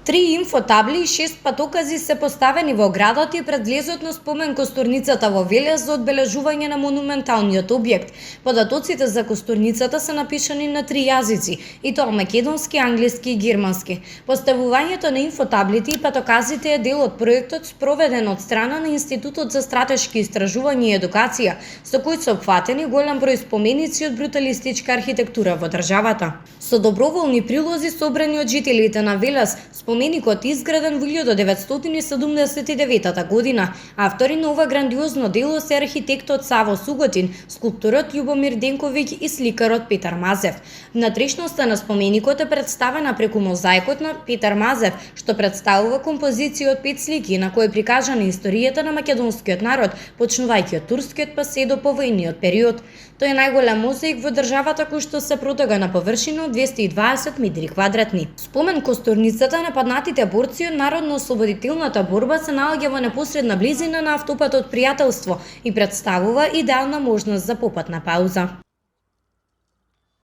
3 инфотабли и 6 патокази се поставени во градот и пред влезот на спомен костурницата во Велес за одбележување на монументалниот објект. Податоците за костурницата се напишани на 3 јазици, и тоа македонски, англиски и германски. Поставувањето на инфотаблите и патоказите е дел од проектот спроведен од страна на Институтот за стратешки истражувања и едукација, со кој се опфатени голем број споменици од бруталистичка архитектура во државата. Со доброволни прилози собрани од жителите на Велес, споменикот изграден во 1979 година. Автори на ова грандиозно дело се архитектот Саво Суготин, скулпторот Љубомир Денковиќ и сликарот Петар Мазев. Внатрешноста на споменикот е представена преку мозаикот на Петар Мазев, што представува композиција од 5 слики на кои е прикажана историјата на македонскиот народ, почнувајќи од турскиот па се до повојниот период. Тој е најголем мозаик во државата кој што се протега на површина од 220 метри квадратни. Спомен костурницата на паднатите борци од народно-ослободителната борба се наоѓа во непосредна близина на автопатот Пријателство и представува идеална можност за попатна пауза.